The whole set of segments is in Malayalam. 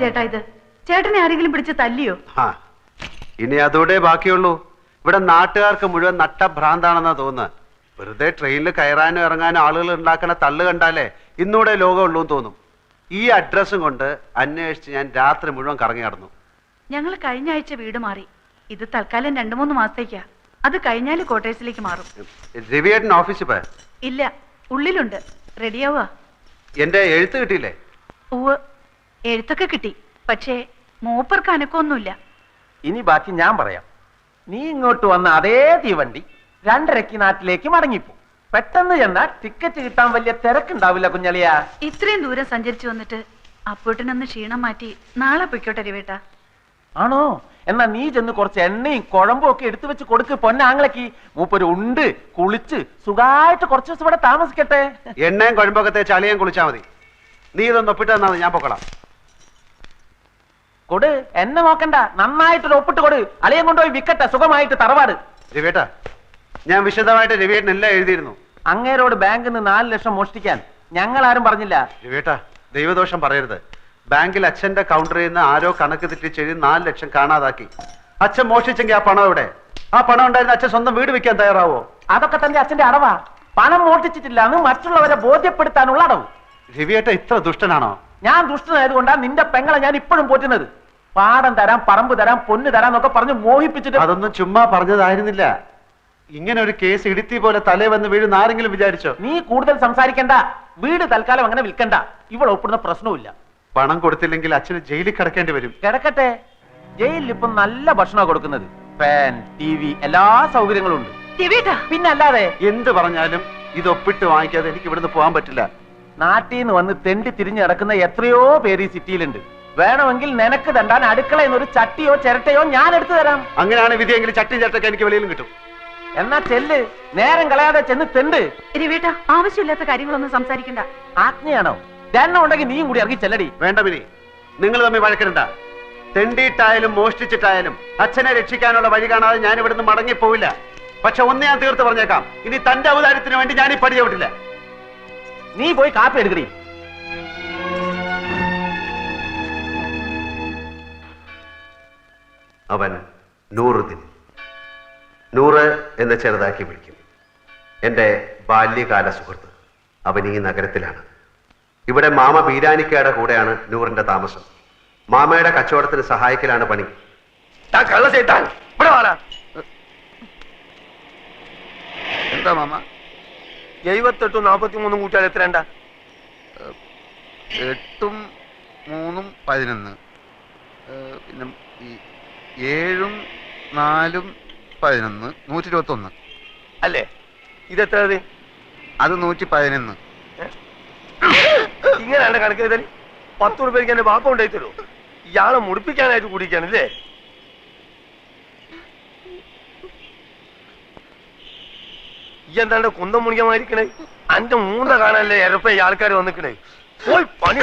ചേട്ടാ ഇത്? ചേട്ടനെ ആരെങ്കിലും പിടിച്ച് തല്ലിയോ? ഇനി അതോടെ ബാക്കിയുള്ളൂ. ഇവിടെ നാട്ടുകാർക്ക് മുഴുവൻ നട്ടഭ്രാന്താണെന്നാ തോന്നുന്നത്. വെറുതെ ട്രെയിനിൽ കയറാനും ഇറങ്ങാനും ആളുകൾ ഉണ്ടാക്കുന്ന തള്ളു കണ്ടാലേ ഇന്നൂടെ ലോകമുള്ളൂ എന്ന് തോന്നും. ഈ അഡ്രസ്സും കൊണ്ട് അന്വേഷിച്ച് ഞാൻ രാത്രി മുഴുവൻ കറങ്ങി നടന്നു. ഞങ്ങൾ കഴിഞ്ഞ ആഴ്ച വീട് മാറി. ഇത് തൽക്കാലം 2-3 മാസത്തേക്കാ. അത് കഴിഞ്ഞാൽ ക്വാർട്ടേഴ്സിലേക്ക് മാറും. രവിയേട്ടൻ ഓഫീസിൽ പോയ? ഇല്ല, ഉള്ളിലുണ്ട്. റെഡിയാവുക. എന്റെ എഴുത്ത് കിട്ടിയില്ലേ? ഉവ്, എഴുത്തൊക്കെ കിട്ടി. പക്ഷേ മൂപ്പർക്ക് അനക്കൊന്നുമില്ല. ഇനി ബാക്കി ഞാൻ പറയാം. നീ ഇങ്ങോട്ട് വന്ന അതേ തീവണ്ടി 2:30 നാട്ടിലേക്ക് മടങ്ങിപ്പോ. പെട്ടെന്ന് ചെന്നാ ടിക്കറ്റ് കിട്ടാൻ വലിയ തിരക്കുണ്ടാവില്ല കുഞ്ഞളിയ. ഇത്രയും ദൂരം സഞ്ചരിച്ചു വന്നിട്ട് അപ്പൂട്ടനൊന്ന് ക്ഷീണം മാറ്റി നാളെ പൊയ്ക്കോട്ടെ രവേട്ടാ. ആണോ? എന്നാ നീ ചെന്ന് കുറച്ച് എണ്ണയും കുഴമ്പും ഒക്കെ എടുത്തു വെച്ച് കൊടുക്ക് പൊന്നാങ്ങളക്ക്. മൂപ്പര് ഉണ്ട് കുളിച്ച് സുഖമായിട്ട് കുറച്ച് ദിവസം ഇവിടെ താമസിക്കട്ടെ. എണ്ണയും കുഴമ്പൊക്കെ തേച്ച് അളിയാൻ കുളിച്ചാൽ മതി. നീ ഇതൊന്ന് ഒപ്പിട്ട് തന്നാ ഞാൻ പൊക്കോളാം. കൊടു, എന്നെ നോക്കണ്ട, നന്നായിട്ടൊരു ഒപ്പിട്ട് കൊടു. അളിയൻ കൊണ്ടുപോയി വിക്കട്ടെ സുഖമായിട്ട് തറവാട്. രവിയേട്ടാ, ഞാൻ വിശദമായിട്ട് രവിയേട്ടൻ എല്ലാം എഴുതിയിരുന്നു. അങ്ങേരോട് ബാങ്കിൽ നിന്ന് 4 ലക്ഷം മോഷ്ടിക്കാൻ ഞങ്ങൾ ആരും പറഞ്ഞില്ല. രവിയേട്ടാ, ദൈവദോഷം പറയരുത്. ബാങ്കിൽ അച്ഛന്റെ കൗണ്ടറിൽ നിന്ന് ആരോ കണക്ക് തെറ്റിച്ചെഴുതി 4 ലക്ഷം കാണാതാക്കി. അച്ഛൻ മോഷ്ടിച്ചെങ്കിൽ ആ പണം എവിടെ? ആ പണം ഉണ്ടായിരുന്ന അച്ഛൻ സ്വന്തം വീട് വെക്കാൻ തയ്യാറാവോ? അതൊക്കെ തന്നെ അച്ഛന്റെ അടവാ. പണം മോഷ്ടിച്ചിട്ടില്ല എന്ന് മറ്റുള്ളവരെ ബോധ്യപ്പെടുത്താനുള്ള അടവ്. രവിയേട്ട ഇത്ര ദുഷ്ടനാണോ? ഞാൻ ദുഷ്ടനായതുകൊണ്ടാണ് നിന്റെ പെങ്ങളെ ഞാൻ ഇപ്പോഴും പോറ്റുന്നത്. പാടം തരാം, പറമ്പ് തരാം, പൊന്ന് തരാം എന്നൊക്കെ പറഞ്ഞ് മോഹിപ്പിച്ചിട്ട്. അതൊന്നും ചുമ്മാ പറഞ്ഞതായിരുന്നില്ല. ഇങ്ങനെ ഒരു കേസ് ഇടുത്തി പോലെ തലേ വന്ന് വീഴുന്ന ആരെങ്കിലും വിചാരിച്ചോ? നീ കൂടുതൽ സംസാരിക്കണ്ട. വീട് തൽക്കാലം അങ്ങനെ വിൽക്കണ്ട. ഇവിടെ ഒപ്പിടുന്ന പ്രശ്നവുമില്ല. പണം കൊടുത്തില്ലെങ്കിൽ അച്ഛന് ജയിലിൽ കിടക്കേണ്ടി വരും. കിടക്കട്ടെ. ജയിലിൽ ഇപ്പം നല്ല ഭക്ഷണം കൊടുക്കുന്നത്. ഫാൻ, TV, എല്ലാ സൗകര്യങ്ങളും ഉണ്ട്. പിന്നെ അല്ലാതെ എന്ത് പറഞ്ഞാലും ഇത് ഒപ്പിട്ട് വാങ്ങിക്കാതെ എനിക്ക് ഇവിടുന്ന് പോകാൻ പറ്റില്ല. നാട്ടിൽ നിന്ന് വന്ന് തെണ്ടി തിരിഞ്ഞ് നടക്കുന്ന എത്രയോ പേര് ഈ സിറ്റിയിലുണ്ട്. വേണമെങ്കിൽ നിനക്ക് തണ്ടാൻ അടുക്കളയിൽ നിന്ന് ഒരു ചട്ടിയോ ചിരട്ടയോ ഞാൻ എടുത്തു തരാം. അങ്ങനെയാണ് വിധിയെങ്കിൽ ചട്ടി ചിരട്ടൊക്കെ എനിക്ക് വെളിയിലും കിട്ടും. എന്നാ ചെല്ല്, നേരം കളയാതെ ചെന്ന് തെണ്ട്. രവേട്ടാ, ആവശ്യമില്ലാത്ത കാര്യങ്ങളൊന്നും സംസാരിക്കണ്ട. ആജ്ഞയാണോ? എണ്ണം ഉണ്ടെങ്കിൽ നീയും കൂടി ഇറങ്ങി ചെല്ലടി. വേണ്ട മിനി, നിങ്ങൾ തമ്മിൽ വഴക്കിടണ്ട. തെണ്ടിയിട്ടായാലും മോഷ്ടിച്ചിട്ടായാലും അച്ഛനെ രക്ഷിക്കാനുള്ള വഴി കാണാതെ ഞാൻ ഇവിടുന്ന് മടങ്ങിപ്പോവില്ല. പക്ഷെ ഒന്ന് ഞാൻ തീർത്ത് പറഞ്ഞേക്കാം, ഇനി തന്റെ അവതാരത്തിന് വേണ്ടി ഞാൻ ഈ പടി ചവിട്ടില്ല. നീ പോയി കാപ്പി എടുക്കടി. അവൻ നൂറുദ്ദീൻ, 100 എന്ന് ചെറുതാക്കി വിളിക്കും. എൻ്റെ ബാല്യകാല സുഹൃത്ത്. അവൻ ഈ നഗരത്തിലാണ്. ഇവിടെ മാമ ബീരാനിക്കയുടെ കൂടെയാണ് നൂറിന്റെ താമസം. മാമയുടെ കച്ചവടത്തിന് സഹായിക്കലാണ് പണി. എന്താ മാമ? 78 43 കൂട്ടിയാൽ എത്രണ്ട? 8 3 11. പിന്നെ 7 4 11 121 അല്ലേ? ഇതെത്ര? അത് 111. ഇങ്ങനെയാണ് കണക്ക് ചെയ്താൽ 10 രൂപയ്ക്ക് എന്റെ ബാപ്പ ഉണ്ടായി തരൂ. ഇയാളെ മുടിപ്പിക്കാനായിട്ട് കുടിക്കാനല്ലേ? ഈ എന്താണ്ട് കുന്തം മുണിക്കമായിരിക്കണേ? അന്റെ മൂന്ന കാണാനല്ലേ എരപ്പ ഈ ആൾക്കാർ വന്നിക്കണേ. പോയി പണി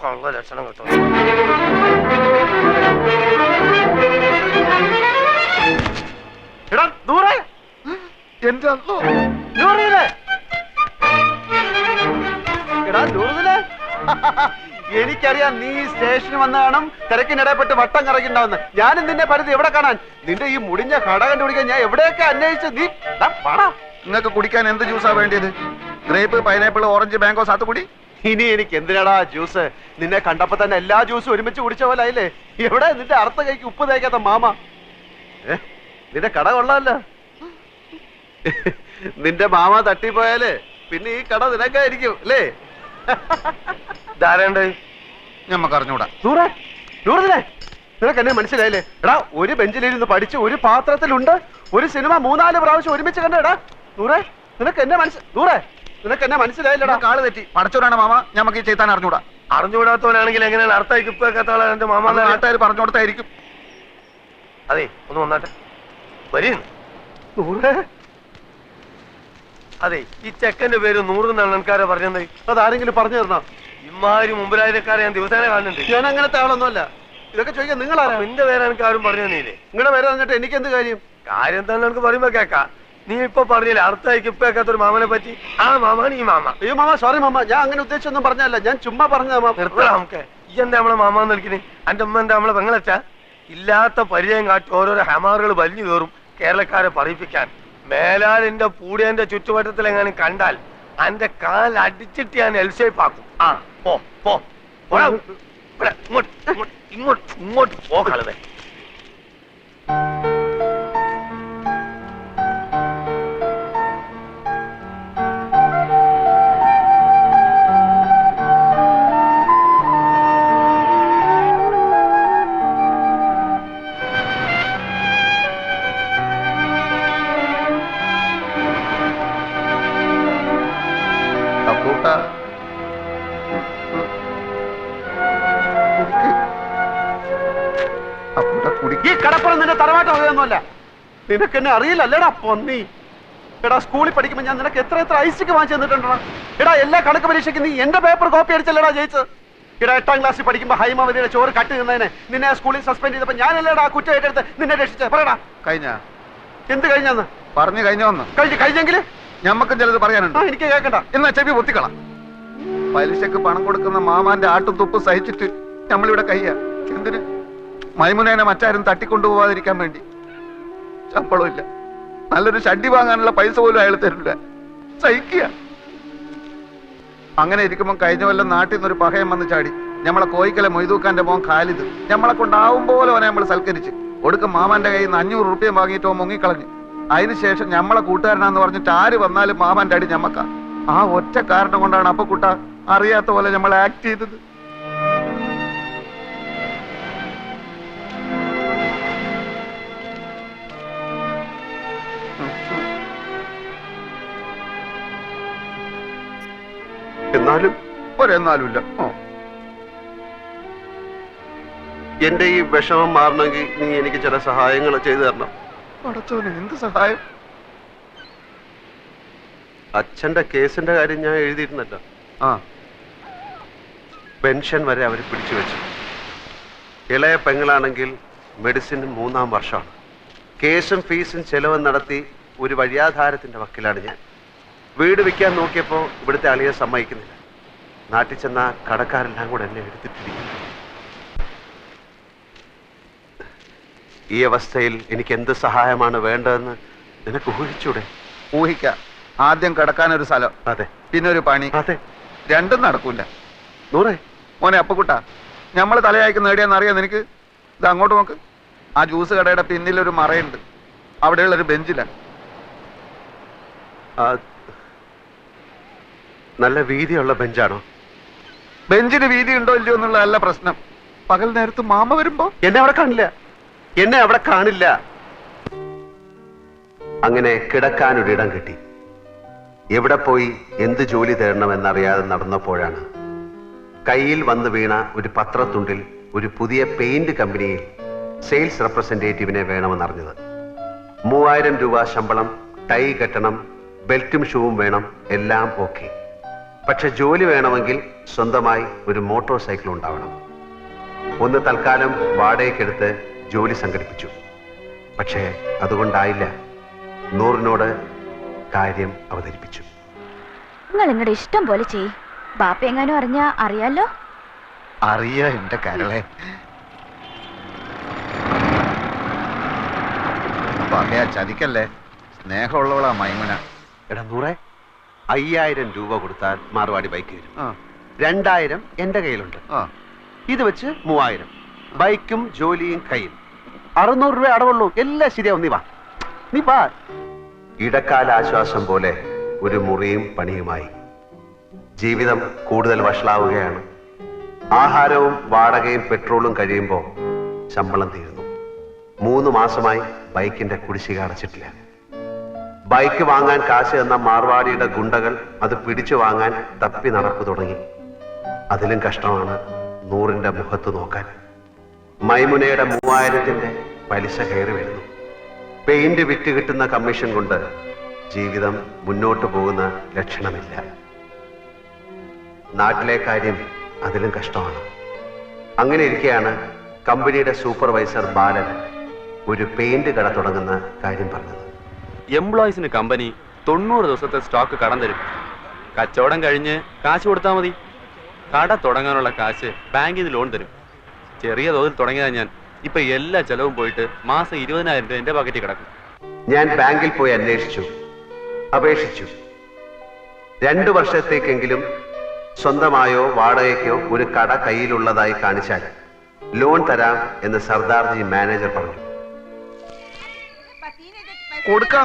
കള്ള ലക്ഷണം കേട്ടോ. എനിക്കറിയാം നീ സ്റ്റേഷനിൽ വന്ന കാണും തിരക്കിനിടപെട്ട് വട്ടം കറക്കിണ്ടാവുന്ന. ഞാനും നിന്റെ പരിധി എവിടെ കാണാൻ? നിന്റെ ഈ മുടിഞ്ഞ കട കണ്ടുപിടിക്കാൻ ഞാൻ എവിടെയൊക്കെ അന്വേഷിച്ച്. നീ നിങ്ങൾക്ക് കുടിക്കാൻ എന്ത് ജ്യൂസാ വേണ്ടിയത്? ഗ്രേപ്പ്, പൈനാപ്പിൾ, ഓറഞ്ച്, മാംഗോ, സാത്തുകുടി? ഇനി എനിക്ക് എന്തിനാടാ ജ്യൂസ്? നിന്നെ കണ്ടപ്പോ തന്നെ എല്ലാ ജ്യൂസും ഒരുമിച്ച് കുടിച്ച പോലെ ആയില്ലേ? എവിടെ നിന്റെ അർത്ഥ കൈക്ക് ഉപ്പ് തേക്കാത്ത മാമ? നിന്റെ കട കൊള്ളാമല്ലോ. നിന്റെ മാമ തട്ടിപ്പോയാല് പിന്നെ ഈ കട നിനക്കായിരിക്കും അല്ലേ? ധാരണ്ട് ഞമ്മക്ക് അറിഞ്ഞൂടാ. നിനക്ക് എന്നെ മനസ്സിലായില്ലേ? എടാ, ഒരു ബെഞ്ചിലിരുന്ന് പഠിച്ച് ഒരു പാത്രത്തിലുണ്ട് ഒരു സിനിമ 3-4 പ്രാവശ്യം ഒരുമിച്ച് കണ്ടേടാ. നിനക്ക് എന്നെ മനസ്സിലായില്ലടാ. കാള് തെറ്റി. പടച്ചോരാണ് മാമ. ഞമ്മക്ക് ഈ ചെയ്താൻ അറിഞ്ഞൂടാ. അറിഞ്ഞുകൂടാത്തവനാണെങ്കിൽ എങ്ങനെയാണ് അർത്ഥം ഇപ്പൊ കേട്ടാളെ എന്റെ മാമ? നാട്ടുകാർ പറഞ്ഞു കൊടുത്തായിരിക്കും. അതെ, ഒന്ന് വന്നാട്ടെ. വരും. അതെ, ഈ ചെക്കന്റെ പേര് 100 എന്നാണ് ആൾക്കാരെ പറഞ്ഞത്. അതാരെങ്കിലും പറഞ്ഞു തരണോ? ഇമാതിരി മുമ്പിലായക്കാരെ ഞാൻ ദിവസേന കാണുന്നുണ്ട്. ഞാൻ അങ്ങനത്തെ ആളൊന്നുമല്ല. ഇതൊക്കെ ചോദിക്കാൻ നിങ്ങളാരാ? നിന്റെ പേര് എനിക്ക് ആരും പറഞ്ഞു തന്നില്ലേ? നിങ്ങളുടെ പേര് പറഞ്ഞിട്ട് എനിക്ക് എന്ത് കാര്യം? കാര്യം തന്നെ എനിക്ക് പറയുമ്പോ കേക്കാം. നീ ഇപ്പൊ പറഞ്ഞില്ല അർത്ഥമായിക്ക് ഇപ്പൊരു മാമനെ പറ്റി. ആ മാമാണ് ഈ മാമ. അയ്യോ മാമ സോറി മാമ, ഞാൻ അങ്ങനെ ഉദ്ദേശിച്ചൊന്നും പറഞ്ഞല്ല, ഞാൻ ചുമ്മാ പറഞ്ഞ നിർത്തണം നമുക്ക്. ഈ എന്താ നമ്മളെ മാമാന്ന് വിളിക്കണേ? അന്റെ അമ്മ എന്താ നമ്മളെ പെങ്ങളച്ചാ? ഇല്ലാത്ത പരിചയം കാട്ടി ഓരോരോ ഹമാറുകൾ വലിഞ്ഞു കയറും കേരളക്കാരെ പറയിപ്പിക്കാൻ. മേലാലിന്റെ പൂടിയന്റെ ചുറ്റുവട്ടത്തിൽ എങ്ങാനും കണ്ടാൽ അന്റെ കാൽ അടിച്ചിട്ട് ഞാൻ എൽഷേപ്പാക്കും. ആ പോ പോ ഇങ്ങോട്ട് ഇങ്ങോട്ട് ഇങ്ങോട്ട് പോ കളവേ. ഈ കടപ്പുറം നിന്റെ തറവാട്ട് വകയൊന്നുമല്ല. നിനക്ക് എന്നെ അറിയില്ലല്ലേടാ പൊന്നി. എടാ സ്കൂളിൽ പഠിക്കുമ്പോൾ ഞാൻ നിനക്ക് എത്ര ഐസിക്ക് വാങ്ങിച്ചു തന്നിട്ടുണ്ടോ? എടാ എല്ലാ കണക്ക് പരീക്ഷയ്ക്ക് നീ എന്റെ പേപ്പർ കോപ്പി അടിച്ചല്ലേടാ ജയിച്ചത്. എടാ 8ാം ക്ലാസ്സിൽ പഠിക്കുമ്പോൾ ഹൈമാവതിയുടെ ചോറ് കട്ട് നിന്നതിനെ നിന്നെ സ്കൂളിൽ സസ്പെൻഡ് ചെയ്തപ്പോൾ ഞാനല്ലേടാ കുറ്റം ഏറ്റെടുത്ത് നിന്നെ രക്ഷിച്ചത്. പറയടാ കഴിഞ്ഞ എന്ത് കഴിഞ്ഞാന്ന് പറഞ്ഞു കഴിഞ്ഞോന്ന് കഴിഞ്ഞെങ്കിൽ ഞമ്മക്കും ചിലത് പറയാനുണ്ട്. എനിക്ക് കേൾക്കണ്ട. എന്നാ ചെവി പൊത്തിക്കള. പലിശക്ക് പണം കൊടുക്കുന്ന മാമാന്റെ ആട്ടും തുപ്പും സഹിച്ചിട്ട് നമ്മളിവിടെ കയ്യ. എന്തിന്? മൈമുനേനെ മറ്റാരും തട്ടിക്കൊണ്ടുപോവാതിരിക്കാൻ വേണ്ടി. ശമ്പളം ഇല്ല, നല്ലൊരു ഷഡ്ഡി വാങ്ങാനുള്ള പൈസ പോലും അയാൾ തരില്ല. സഹിക്കുക. അങ്ങനെ ഇരിക്കുമ്പോൾ കഴിഞ്ഞ കൊല്ലം നാട്ടിൽ നിന്നൊരു പഹയം വന്ന് ചാടി. നമ്മളെ കോയിക്കലെ മൊയ്തൂക്കാന്റെ മോൻ ഖാലിദ് നമ്മളെ കൊണ്ടാവും പോലെ അവനെ നമ്മൾ സൽക്കരിച്ച് ഒടുക്കം മാമാന്റെ കയ്യിൽ നിന്ന് 500 റുപ്യ വാങ്ങിയിട്ട് ഓൻ മുങ്ങിക്കളഞ്ഞു. അതിനുശേഷം നമ്മളെ കൂട്ടുകാരനാന്ന് പറഞ്ഞിട്ട് ആര് വന്നാലും മാമാന്റെ അടി ഞമ്മക്ക. ആ ഒറ്റ കാരണം കൊണ്ടാണ് അപ്പൊ കുട്ട അറിയാത്ത പോലെ നമ്മൾ ആക്ട് ചെയ്തത്. എന്നാലും ഒരെന്നാലുമില്ല. എന്റെ ഈ വിഷമം മാറണമെങ്കിൽ നീ എനിക്ക് ചില സഹായങ്ങൾ ചെയ്തു തരണം. പടച്ചോനെ, എന്ത് സഹായം? അച്ഛന്റെ കേസിന്റെ കാര്യം ഞാൻ എഴുതിയിരുന്നല്ലോ. ആ, പെൻഷൻ വരെ അവർ പിടിച്ചു വെച്ചു. ഇളയ പെങ്ങളാണെങ്കിൽ മെഡിസിൻ 3ാം വർഷമാണ്. കേസും ഫീസും ചെലവും നടത്തി ഒരു വഴിയാധാരത്തിന്റെ വക്കിലാണ് ഞാൻ. വീട് വിൽക്കാൻ നോക്കിയപ്പോൾ ഇവിടുത്തെ അളിയെ സമ്മതിക്കുന്നില്ല. നാട്ടിൽ ചെന്ന കടക്കാരെല്ലാം കൂടെ എന്നെ എടുത്തിട്ടിരിക്കുന്നു. ഈ അവസ്ഥയിൽ എനിക്ക് എന്ത് സഹായമാണ് വേണ്ടതെന്ന് നിനക്ക് ഊഹിച്ചൂടെ? ഊഹിക്കാം. ആദ്യം കിടക്കാനൊരു സ്ഥലം, അതെ, പിന്നെ ഒരു പണി. അതെ, രണ്ടും നടക്കൂല. നൂറേ മോനെ അപ്പക്കുട്ട, ഞമ്മള് തലയായിക്ക് നേടിയാന്ന് അറിയാം നിനക്ക്? ഇത് അങ്ങോട്ട് നോക്ക്. ആ ജ്യൂസ് കടയുടെ പിന്നിലൊരു മറയുണ്ട്. അവിടെയുള്ളൊരു ബെഞ്ചിലാണ്. നല്ല വീതിയുള്ള ബെഞ്ചാണോ? ബെഞ്ചിന് വീതി ഉണ്ടോ ഇല്ലയോ എന്നുള്ളതല്ല പ്രശ്നം. പകൽ നേരത്ത് മാമ വരുമ്പോ എന്നെ അവിടെ കാണില്ല. അങ്ങനെ കിടക്കാനൊരിടം കിട്ടി. എവിടെ പോയി എന്ത് ജോലി തേടണമെന്നറിയാതെ നടന്നപ്പോഴാണ് കയ്യിൽ വന്നു വീണ ഒരു പത്രത്തുണ്ടിൽ ഒരു പുതിയ പെയിന്റ് കമ്പനിയിൽ സെയിൽസ് റെപ്രസെന്റേറ്റീവിനെ വേണമെന്നറിഞ്ഞത്. 3000 രൂപ ശമ്പളം, ടൈ കെട്ടണം, ബെൽറ്റും ഷൂവും വേണം, എല്ലാം ഓക്കെ. പക്ഷെ ജോലി വേണമെങ്കിൽ സ്വന്തമായി ഒരു മോട്ടോർ സൈക്കിൾ ഉണ്ടാവണം. ഒന്ന് തൽക്കാലം വാടകയ്ക്കെടുത്ത് ജോലി സംഘടിപ്പിച്ചു. പക്ഷേ അതുകൊണ്ടായില്ല. നൂറിനോട് കാര്യം അവതരിപ്പിച്ചു. നിങ്ങൾ നിങ്ങളുടെ ഇഷ്ടം പോലെ ചെയ്. ബാപ്പ എങ്ങാനും അറിഞ്ഞാ അറിയാലോ. അറിയാ എന്റെ കരളെ. പറയാ ചതിക്കല്ലേ. സ്നേഹമുള്ളവളാ മൈമുന. എടാ നൂറെ, 5000 രൂപ കൊടുത്താൽ മാർവാടി ബൈക്ക് വരും. 2000 എന്റെ കയ്യിലുണ്ട്. ഇത് വെച്ച് 3000. ബൈക്കും ജോലിയും കയ്യിൽ. 600 രൂപ അടവുള്ളൂ. എല്ലാം ശരിയാവും. നീ വാ. ഇടക്കാല ആശ്വാസം പോലെ ഒരു മുറിയും പണിയുമായി. ജീവിതം കൂടുതൽ വഷളാവുകയാണ്. ആഹാരവും വാടകയും പെട്രോളും കഴിയുമ്പോൾ ശമ്പളം തീരുന്നു. 3 മാസമായി ബൈക്കിന്റെ കുടിശ്ശിക അടച്ചിട്ടില്ല. ബൈക്ക് വാങ്ങാൻ കാശ് എന്ന മാർവാടിയുടെ ഗുണ്ടകൾ അത് പിടിച്ചു വാങ്ങാൻ തപ്പി നടപ്പ് തുടങ്ങി. അതിലും കഷ്ടമാണ് നൂറിന്റെ മുഖത്ത് നോക്കാൻ. മൈമുനയുടെ 3000ന്റെ പലിശ കയറി വരുന്നു. പെയിന്റ് വിറ്റ് കിട്ടുന്ന കമ്മീഷൻ കൊണ്ട് ജീവിതം മുന്നോട്ട് പോകുന്ന ലക്ഷണമില്ല. നാട്ടിലെ കാര്യം അതിലും കഷ്ടമാണ്. അങ്ങനെ ഇരിക്കെയാണ് കമ്പനിയുടെ സൂപ്പർവൈസർ ബാലൻ ഒരു പെയിന്റ് കട തുടങ്ങുന്ന കാര്യം പറഞ്ഞത്. എംപ്ലോയീസിന് കമ്പനി 90 ദിവസത്തെ സ്റ്റോക്ക് കടം തരും. കച്ചവടം കഴിഞ്ഞ് കാശ് കൊടുത്താൽ മതി. കട തുടങ്ങാനുള്ള കാശ് ബാങ്കിൽ നിന്ന് ലോൺ തരും. ചെറിയ തോതിൽ തുടങ്ങിയതാ ഞാൻ. ഇപ്പൊ എല്ലാ ചെലവും പോയിട്ട് മാസം 20,000 രൂപ എന്റെ പാക്കറ്റിൽ കിടക്കും. ഞാൻ ബാങ്കിൽ പോയി അന്വേഷിച്ചു, അപേക്ഷിച്ചു. 2 വർഷത്തേക്കെങ്കിലും സ്വന്തമായോ വാടകയ്ക്കോ ഒരു കട കയ്യിലുള്ളതായി കാണിച്ചാൽ ലോൺ തരാം എന്ന് സർദാർജി മാനേജർ പറഞ്ഞു.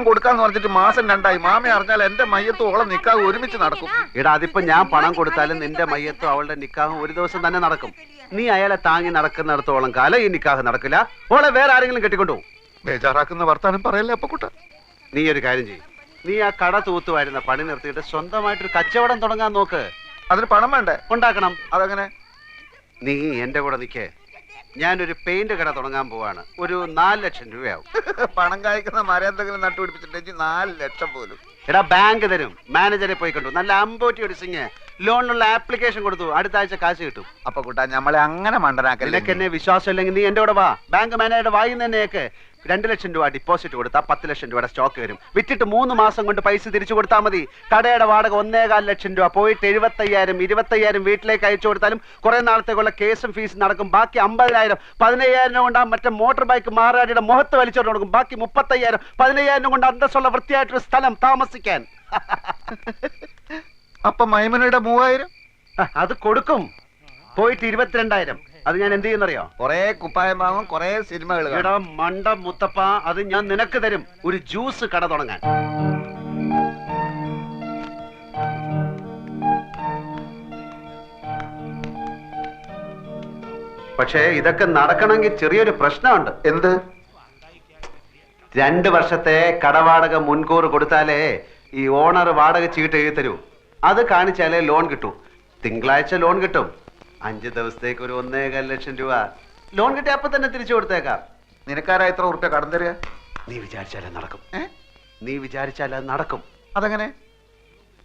കൊടുക്കാന്ന് പറഞ്ഞിട്ട് മാസം 2 മാമ അറിഞ്ഞാൽ എന്റെ മയ്യത്തും ഓളെ നിക്കാഹ് ഒരുമിച്ച് നടക്കും. എടാ, അതിപ്പോ ഞാൻ പണം കൊടുത്താലും നിന്റെ മയ്യത്തും അവളുടെ നിക്കാഹും ഒരു ദിവസം തന്നെ നടക്കും. നീ അയാളെ താങ്ങി നടക്കുന്നിടത്തോളം കാലം ഈ നിക്കാഹ് നടക്കില്ല. ഓളെ വേറെ ആരെങ്കിലും കെട്ടിക്കൊണ്ടുപോകും. ബേജാറാക്കുന്ന വർത്താനം പറയല്ലേ അപ്പൊ കുട്ട. നീ ഒരു കാര്യം ചെയ്യും, നീ ആ കട തൂത്തുവായിരുന്ന പണി നിർത്തിയിട്ട് സ്വന്തമായിട്ടൊരു കച്ചവടം തുടങ്ങാൻ നോക്ക്. അതിന് പണം വേണ്ടേ? ഉണ്ടാക്കണം. അതെങ്ങനെ? നീ എന്റെ കൂടെ നിൽക്കേ. ഞാനൊരു പെയിന്റ് കട തുടങ്ങാൻ പോവാണ്. ഒരു 4 ലക്ഷം രൂപയാവും. പണം കായ്ക്കുന്ന മരം എന്തെങ്കിലും നട്ടുപിടിപ്പിച്ചിട്ടുണ്ടെങ്കിൽ 4 ലക്ഷം പോലും. എടാ, ബാങ്ക് തരും. മാനേജറെ പോയി കണ്ടു, നല്ല അമ്പോറ്റി ഒടിസിങ് ലോണിനുള്ള ആപ്ലിക്കേഷൻ കൊടുത്തു. അടുത്ത ആഴ്ച കാശ് കിട്ടും. അപ്പൊ കുട്ടാ നമ്മളെ അങ്ങനെ മണ്ടനാക്കല്ലേ. നിനക്ക് എന്നെ വിശ്വാസം ഇല്ലെങ്കിൽ നീ എന്റെ കൂടെ വാ. ബാങ്ക് മാനേജറുടെ വായി തന്നെയൊക്കെ 2 ലക്ഷം രൂപ ഡിപ്പോസിറ്റ് കൊടുത്താൽ 10 ലക്ഷം രൂപയുടെ സ്റ്റോക്ക് വരും. വിറ്റിട്ട് 3 മാസം കൊണ്ട് പൈസ തിരിച്ചു കൊടുത്താൽ മതി. കടയുടെ വാടക 1.25 ലക്ഷം രൂപ. പോയിട്ട് 75,000 25,000 വീട്ടിലേക്ക് അയച്ചു കൊടുത്താലും കുറെ നാളത്തേക്കുള്ള കേസും ഫീസും നടക്കും. ബാക്കി 50,000 15,000 കൊണ്ട് മറ്റേ മോട്ടോർ ബൈക്ക് മാറാടിയുടെ മുഖത്ത് വലിച്ചോണ്ട് കൊടുക്കും. ബാക്കി 35,000 15,000 കൊണ്ട് അന്തസ്സുള്ള വൃത്തിയായിട്ടൊരു സ്ഥലം താമസിക്കാൻ. അപ്പൊ മൈമനയുടെ 3,000 അത് കൊടുക്കും. പോയിട്ട് 22,000. അത് ഞാൻ എന്ത് ചെയ്യുന്നറിയോ? കൊറേ കുപ്പായം വാങ്ങും, കൊറേ സിനിമകൾ. എടാ മണ്ട മുത്തപ്പ, അത് ഞാൻ നിനക്ക് തരും. ഒരു ജ്യൂസ് കട തുടങ്ങാൻ. പക്ഷേ ഇതൊക്കെ നടക്കണമെങ്കിൽ ചെറിയൊരു പ്രശ്നമുണ്ട്. എന്ത്? 2 വർഷത്തെ കടവാടക മുൻകൂർ കൊടുത്താലേ ഈ ഓണർ വാടക ചീട്ട് എഴുതി തരൂ. അത് കാണിച്ചാലേ ലോൺ കിട്ടൂ. തിങ്കളാഴ്ച ലോൺ കിട്ടും. 5 ദിവസത്തേക്ക് ഒരു 1.25 ലക്ഷം രൂപ ലോൺ കിട്ടി. അപ്പൊ തന്നെ തിരിച്ചു കൊടുത്തേക്കാം. നിനക്കാരാ എത്ര ഉറുപ്പ്യ കടം തരിക? നീ വിചാരിച്ചാലേ നടക്കും. നീ വിചാരിച്ചാൽ അത് നടക്കും. അതെങ്ങനെ?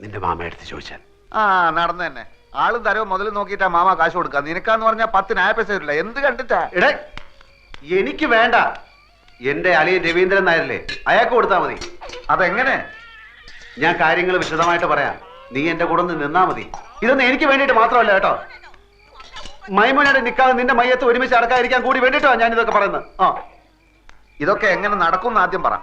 നിന്റെ മാമ എടുത്ത് ചോദിച്ചാൽ. ആ, നടന്നു തന്നെ. ആളും തരവ് മുതൽ നോക്കിയിട്ടാ മാമ കാശ് കൊടുക്കുക. നിനക്കാന്ന് പറഞ്ഞാൽ 10 പൈസ വരില്ല. എന്ത് കണ്ടിട്ടാ? എടേ, എനിക്ക് വേണ്ട. എന്റെ അളിയൻ രവീന്ദ്രൻ നായരല്ലേ, അയാൾക്ക് കൊടുത്താൽ മതി. അതെങ്ങനെ? ഞാൻ കാര്യങ്ങൾ വിശദമായിട്ട് പറയാം. നീ എന്റെ കൂടെ ഒന്ന് നിന്നാ മതി. ഇതൊന്നും എനിക്ക് വേണ്ടിയിട്ട് മാത്രമല്ല കേട്ടോ. മൈമുനയുടെ നിക്കാതെ നിന്റെ മയ്യത്ത് ഒരുമിച്ച് അടക്കാതിരിക്കാൻ കൂടി വേണ്ടിട്ടോ ഞാൻ ഇതൊക്കെ പറയുന്നത്. ഇതൊക്കെ എങ്ങനെ നടക്കും ആദ്യം പറ.